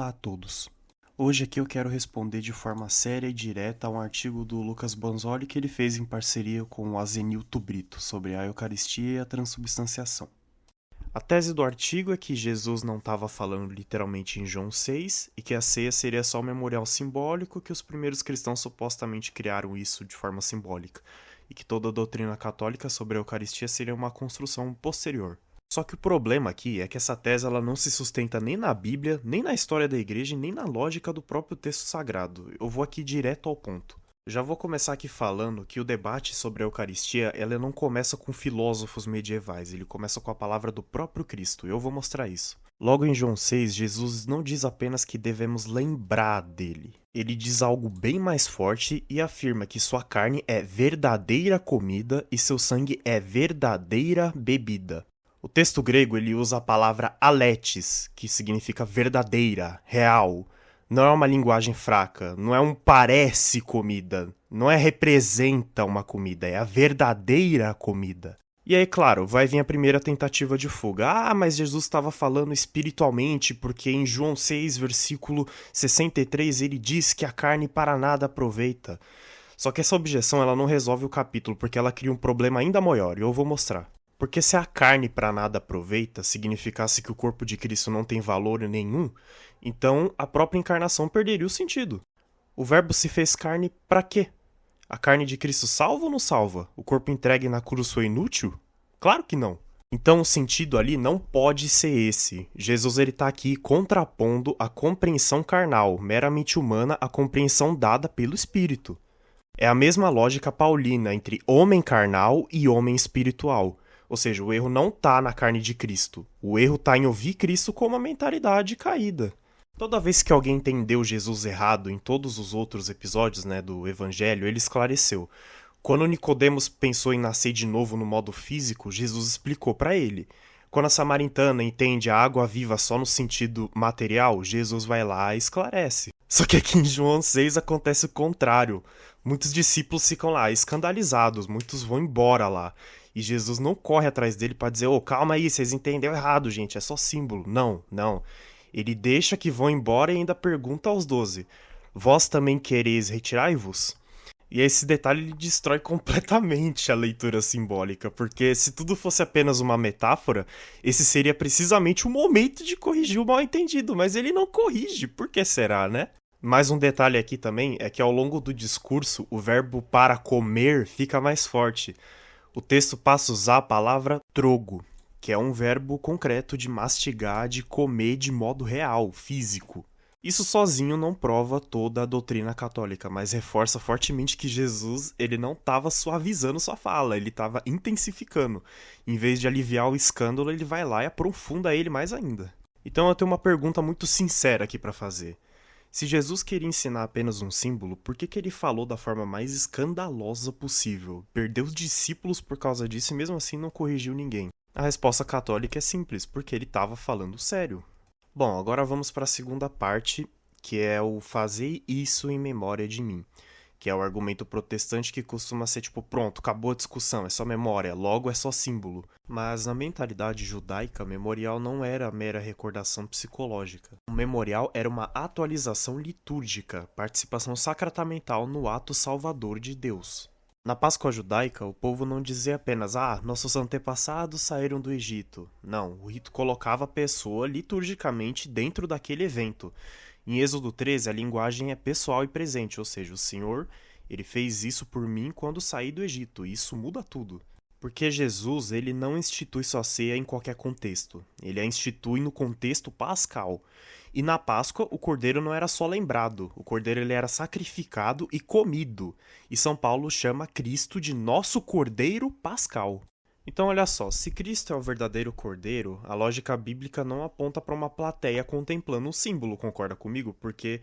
Olá a todos. Hoje aqui eu quero responder de forma séria e direta a um artigo do Lucas Banzoli que ele fez em parceria com o Azenilto Brito sobre a Eucaristia e a transubstanciação. A tese do artigo é que Jesus não estava falando literalmente em João 6 e que a ceia seria só um memorial simbólico, que os primeiros cristãos supostamente criaram isso de forma simbólica e que toda a doutrina católica sobre a Eucaristia seria uma construção posterior. Só que o problema aqui é que essa tese ela não se sustenta nem na Bíblia, nem na história da igreja, nem na lógica do próprio texto sagrado. Eu vou aqui direto ao ponto. Já vou começar aqui falando que o debate sobre a Eucaristia ela não começa com filósofos medievais, ele começa com a palavra do próprio Cristo, e eu vou mostrar isso. Logo em João 6, Jesus não diz apenas que devemos lembrar dele. Ele diz algo bem mais forte e afirma que sua carne é verdadeira comida e seu sangue é verdadeira bebida. O texto grego ele usa a palavra aletes, que significa verdadeira, real. Não é uma linguagem fraca, não é um parece comida, não é representa uma comida, é a verdadeira comida. E aí, claro, vai vir a primeira tentativa de fuga. Ah, mas Jesus estava falando espiritualmente, porque em João 6, versículo 63, ele diz que a carne para nada aproveita. Só que essa objeção ela não resolve o capítulo, porque ela cria um problema ainda maior, e eu vou mostrar. Porque se a carne para nada aproveita significasse que o corpo de Cristo não tem valor nenhum, então a própria encarnação perderia o sentido. O verbo se fez carne para quê? A carne de Cristo salva ou não salva? O corpo entregue na cruz foi inútil? Claro que não. Então o sentido ali não pode ser esse. Jesus ele está aqui contrapondo a compreensão carnal, meramente humana, à compreensão dada pelo Espírito. É a mesma lógica paulina entre homem carnal e homem espiritual. Ou seja, o erro não está na carne de Cristo. O erro está em ouvir Cristo com uma mentalidade caída. Toda vez que alguém entendeu Jesus errado em todos os outros episódios do Evangelho, ele esclareceu. Quando Nicodemos pensou em nascer de novo no modo físico, Jesus explicou para ele. Quando a samaritana entende a água viva só no sentido material, Jesus vai lá e esclarece. Só que aqui em João 6 acontece o contrário. Muitos discípulos ficam lá escandalizados, muitos vão embora lá. E Jesus não corre atrás dele para dizer, calma aí, vocês entenderam errado, gente, é só símbolo. Não. Ele deixa que vão embora e ainda pergunta aos 12, vós também quereis retirai-vos? E esse detalhe ele destrói completamente a leitura simbólica, porque se tudo fosse apenas uma metáfora, esse seria precisamente o momento de corrigir o mal-entendido, mas ele não corrige, por que será, né? Mais um detalhe aqui também é que ao longo do discurso, o verbo para comer fica mais forte. O texto passa a usar a palavra trogo, que é um verbo concreto de mastigar, de comer de modo real, físico. Isso sozinho não prova toda a doutrina católica, mas reforça fortemente que Jesus ele não estava suavizando sua fala, ele estava intensificando. Em vez de aliviar o escândalo, ele vai lá e aprofunda ele mais ainda. Então eu tenho uma pergunta muito sincera aqui para fazer. Se Jesus queria ensinar apenas um símbolo, por que ele falou da forma mais escandalosa possível? Perdeu os discípulos por causa disso e mesmo assim não corrigiu ninguém. A resposta católica é simples, porque ele estava falando sério. Bom, agora vamos para a segunda parte, que é o fazer isso em memória de mim. Que é o argumento protestante que costuma ser tipo, pronto, acabou a discussão, é só memória, logo é só símbolo. Mas na mentalidade judaica, memorial não era mera recordação psicológica. O memorial era uma atualização litúrgica, participação sacramental no ato salvador de Deus. Na Páscoa judaica, o povo não dizia apenas, nossos antepassados saíram do Egito. Não, o rito colocava a pessoa liturgicamente dentro daquele evento. Em Êxodo 13, a linguagem é pessoal e presente, ou seja, o Senhor, ele fez isso por mim quando saí do Egito, e isso muda tudo. Porque Jesus, ele não institui sua ceia em qualquer contexto, ele a institui no contexto pascal. E na Páscoa, o cordeiro não era só lembrado, o cordeiro ele era sacrificado e comido. E São Paulo chama Cristo de nosso cordeiro pascal. Então olha só, se Cristo é o verdadeiro cordeiro, a lógica bíblica não aponta para uma plateia contemplando um símbolo, concorda comigo? Porque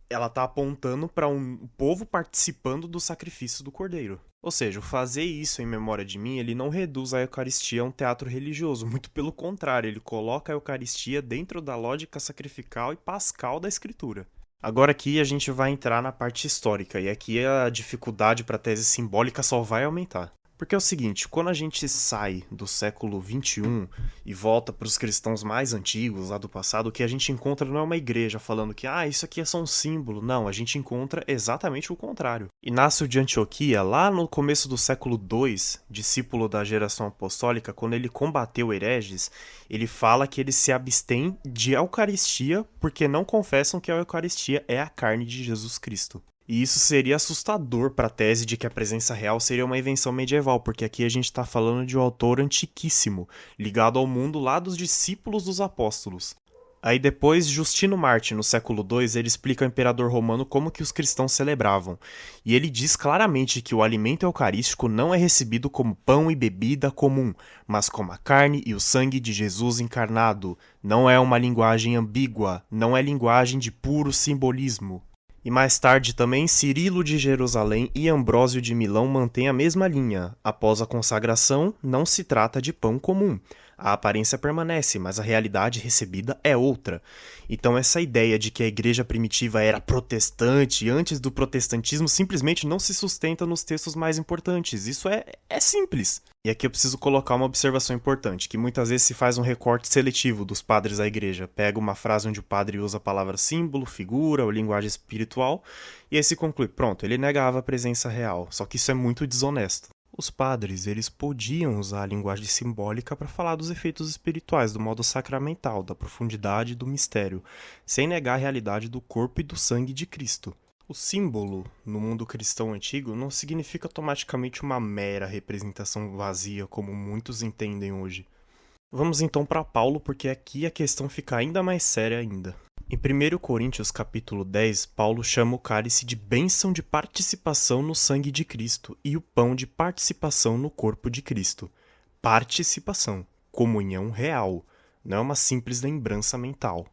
ela está apontando para um povo participando do sacrifício do cordeiro. Ou seja, o fazer isso em memória de mim, ele não reduz a Eucaristia a um teatro religioso, muito pelo contrário, ele coloca a Eucaristia dentro da lógica sacrificial e pascal da Escritura. Agora aqui a gente vai entrar na parte histórica, e aqui a dificuldade para a tese simbólica só vai aumentar. Porque é o seguinte, quando a gente sai do século XXI e volta para os cristãos mais antigos, lá do passado, o que a gente encontra não é uma igreja falando que isso aqui é só um símbolo. Não, a gente encontra exatamente o contrário. Inácio de Antioquia, lá no começo do século II, discípulo da geração apostólica, quando ele combateu hereges, ele fala que eles se abstêm de Eucaristia porque não confessam que a Eucaristia é a carne de Jesus Cristo. E isso seria assustador para a tese de que a presença real seria uma invenção medieval, porque aqui a gente está falando de um autor antiquíssimo, ligado ao mundo lá dos discípulos dos apóstolos. Aí depois, Justino Marte, no século II, ele explica ao imperador romano como que os cristãos celebravam. E ele diz claramente que o alimento eucarístico não é recebido como pão e bebida comum, mas como a carne e o sangue de Jesus encarnado. Não é uma linguagem ambígua, não é linguagem de puro simbolismo. E mais tarde também, Cirilo de Jerusalém e Ambrósio de Milão mantêm a mesma linha. Após a consagração, não se trata de pão comum. A aparência permanece, mas a realidade recebida é outra. Então essa ideia de que a igreja primitiva era protestante antes do protestantismo simplesmente não se sustenta nos textos mais importantes. Isso é simples. E aqui eu preciso colocar uma observação importante, que muitas vezes se faz um recorte seletivo dos padres da igreja. Pega uma frase onde o padre usa a palavra símbolo, figura ou linguagem espiritual, e aí se conclui, pronto, ele negava a presença real. Só que isso é muito desonesto. Os padres, eles podiam usar a linguagem simbólica para falar dos efeitos espirituais, do modo sacramental, da profundidade e do mistério, sem negar a realidade do corpo e do sangue de Cristo. O símbolo, no mundo cristão antigo, não significa automaticamente uma mera representação vazia, como muitos entendem hoje. Vamos então para Paulo, porque aqui a questão fica ainda mais séria ainda. Em 1 Coríntios capítulo 10, Paulo chama o cálice de bênção de participação no sangue de Cristo e o pão de participação no corpo de Cristo. Participação, comunhão real, não é uma simples lembrança mental.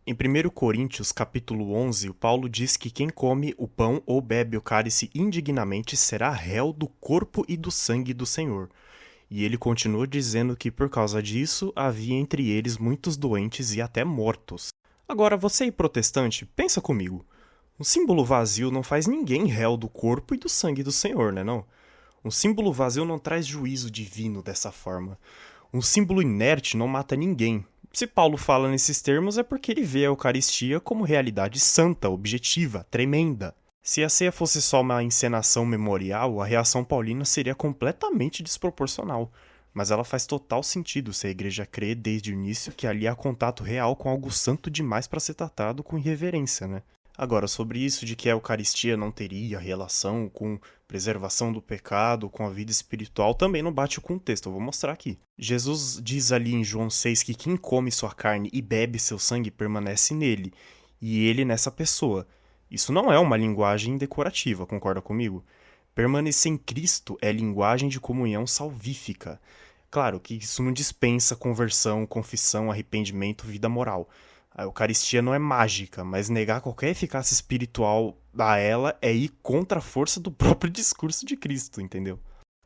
Em 1 Coríntios capítulo 11, o Paulo diz que quem come o pão ou bebe o cálice indignamente será réu do corpo e do sangue do Senhor. E ele continua dizendo que por causa disso havia entre eles muitos doentes e até mortos. Agora, você aí protestante, pensa comigo. Um símbolo vazio não faz ninguém réu do corpo e do sangue do Senhor, né não? Um símbolo vazio não traz juízo divino dessa forma. Um símbolo inerte não mata ninguém. Se Paulo fala nesses termos é porque ele vê a Eucaristia como realidade santa, objetiva, tremenda. Se a ceia fosse só uma encenação memorial, a reação paulina seria completamente desproporcional. Mas ela faz total sentido se a igreja crê desde o início que ali há contato real com algo santo demais para ser tratado com irreverência, né? Agora, sobre isso de que a Eucaristia não teria relação com preservação do pecado, com a vida espiritual, também não bate com o texto, eu vou mostrar aqui. Jesus diz ali em João 6 que quem come sua carne e bebe seu sangue permanece nele, e ele nessa pessoa. Isso não é uma linguagem decorativa, concorda comigo? Permanecer em Cristo é linguagem de comunhão salvífica. Claro que isso não dispensa conversão, confissão, arrependimento, vida moral. A Eucaristia não é mágica, mas negar qualquer eficácia espiritual a ela é ir contra a força do próprio discurso de Cristo, entendeu?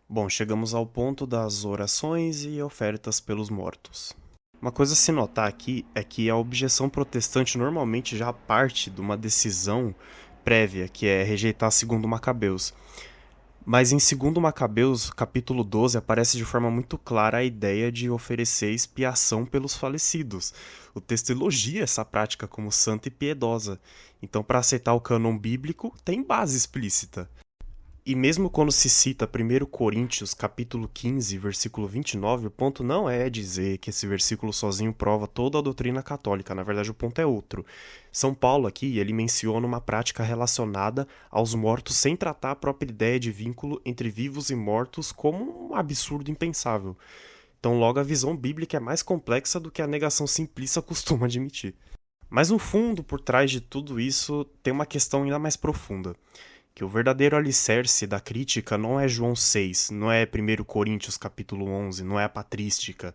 Bom, chegamos ao ponto das orações e ofertas pelos mortos. Uma coisa a se notar aqui é que a objeção protestante normalmente já parte de uma decisão prévia, que é rejeitar segundo Macabeus. Mas em 2 Macabeus, capítulo 12, aparece de forma muito clara a ideia de oferecer expiação pelos falecidos. O texto elogia essa prática como santa e piedosa. Então, para aceitar o cânon bíblico, tem base explícita. E mesmo quando se cita 1 Coríntios, capítulo 15, versículo 29, o ponto não é dizer que esse versículo sozinho prova toda a doutrina católica. Na verdade, o ponto é outro. São Paulo aqui, ele menciona uma prática relacionada aos mortos sem tratar a própria ideia de vínculo entre vivos e mortos como um absurdo impensável. Então, logo, a visão bíblica é mais complexa do que a negação simplista costuma admitir. Mas no fundo, por trás de tudo isso, tem uma questão ainda mais profunda. Que o verdadeiro alicerce da crítica não é João 6, não é 1 Coríntios capítulo 11, não é a patrística.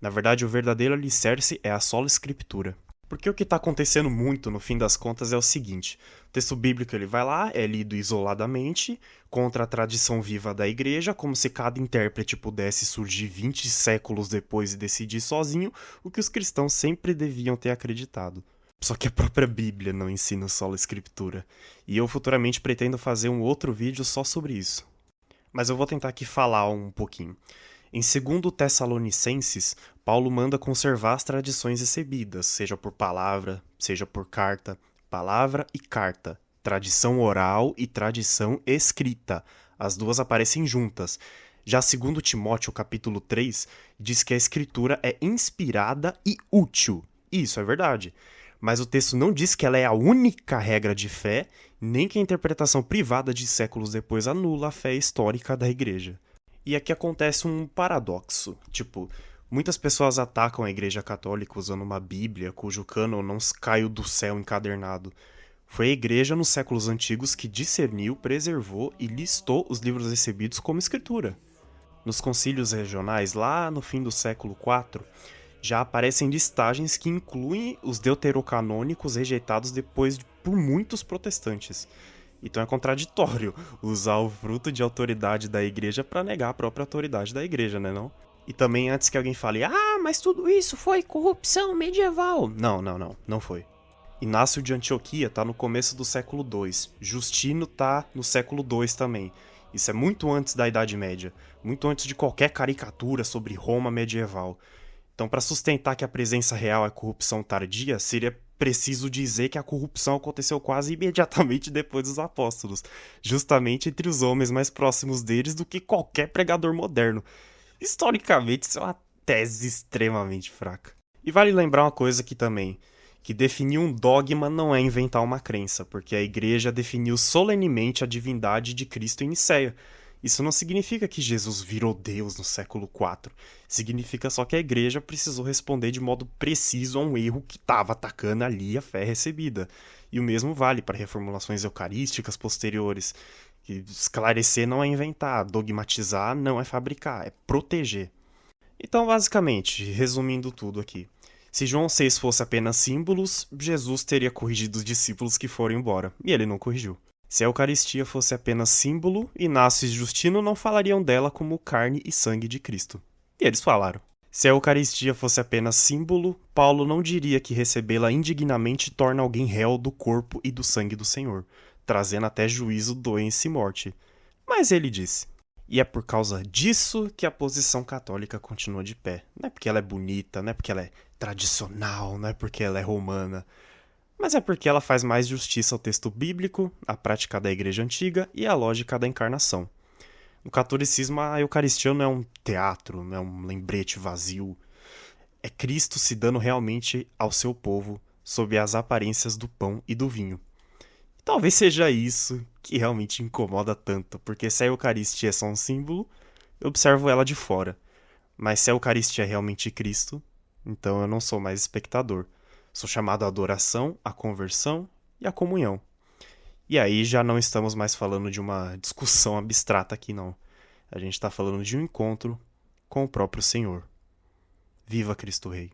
Na verdade, o verdadeiro alicerce é a sola escritura. Porque o que está acontecendo muito, no fim das contas, é o seguinte. O texto bíblico ele vai lá, é lido isoladamente, contra a tradição viva da igreja, como se cada intérprete pudesse surgir 20 séculos depois e decidir sozinho o que os cristãos sempre deviam ter acreditado. Só que a própria Bíblia não ensina sola escritura. E eu futuramente pretendo fazer um outro vídeo só sobre isso. Mas eu vou tentar aqui falar um pouquinho. Em 2 Tessalonicenses, Paulo manda conservar as tradições recebidas, seja por palavra, seja por carta. Palavra e carta. Tradição oral e tradição escrita. As duas aparecem juntas. Já 2 Timóteo, capítulo 3, diz que a escritura é inspirada e útil. Isso é verdade. Mas o texto não diz que ela é a única regra de fé, nem que a interpretação privada de séculos depois anula a fé histórica da igreja. E aqui acontece um paradoxo. Tipo, muitas pessoas atacam a Igreja Católica usando uma Bíblia cujo cânon não caiu do céu encadernado. Foi a Igreja nos séculos antigos que discerniu, preservou e listou os livros recebidos como escritura. Nos concílios regionais, lá no fim do século IV, já aparecem listagens que incluem os deuterocanônicos rejeitados por muitos protestantes. Então é contraditório usar o fruto de autoridade da igreja para negar a própria autoridade da igreja, né não? E também antes que alguém fale, mas tudo isso foi corrupção medieval. Não foi. Inácio de Antioquia tá no começo do século II. Justino tá no século II também. Isso é muito antes da Idade Média, muito antes de qualquer caricatura sobre Roma medieval. Então, para sustentar que a presença real é corrupção tardia, seria preciso dizer que a corrupção aconteceu quase imediatamente depois dos apóstolos, justamente entre os homens mais próximos deles do que qualquer pregador moderno. Historicamente, isso é uma tese extremamente fraca. E vale lembrar uma coisa aqui também, que definir um dogma não é inventar uma crença, porque a igreja definiu solenemente a divindade de Cristo em Nicéia. Isso não significa que Jesus virou Deus no século IV. Significa só que a igreja precisou responder de modo preciso a um erro que estava atacando ali a fé recebida. E o mesmo vale para reformulações eucarísticas posteriores. Que esclarecer não é inventar, dogmatizar não é fabricar, é proteger. Então, basicamente, resumindo tudo aqui. Se João 6 fosse apenas símbolos, Jesus teria corrigido os discípulos que foram embora. E ele não corrigiu. Se a Eucaristia fosse apenas símbolo, Inácio e Justino não falariam dela como carne e sangue de Cristo. E eles falaram. Se a Eucaristia fosse apenas símbolo, Paulo não diria que recebê-la indignamente torna alguém réu do corpo e do sangue do Senhor, trazendo até juízo, doença e morte. Mas ele disse. E é por causa disso que a posição católica continua de pé. Não é porque ela é bonita, não é porque ela é tradicional, não é porque ela é romana. Mas é porque ela faz mais justiça ao texto bíblico, à prática da igreja antiga e à lógica da encarnação. No catolicismo, a Eucaristia não é um teatro, não é um lembrete vazio. É Cristo se dando realmente ao seu povo sob as aparências do pão e do vinho. Talvez seja isso que realmente incomoda tanto, porque se a Eucaristia é só um símbolo, eu observo ela de fora. Mas se a Eucaristia é realmente Cristo, então eu não sou mais espectador. Sou chamado à adoração, à conversão e à comunhão. E aí já não estamos mais falando de uma discussão abstrata aqui, não. A gente está falando de um encontro com o próprio Senhor. Viva Cristo Rei!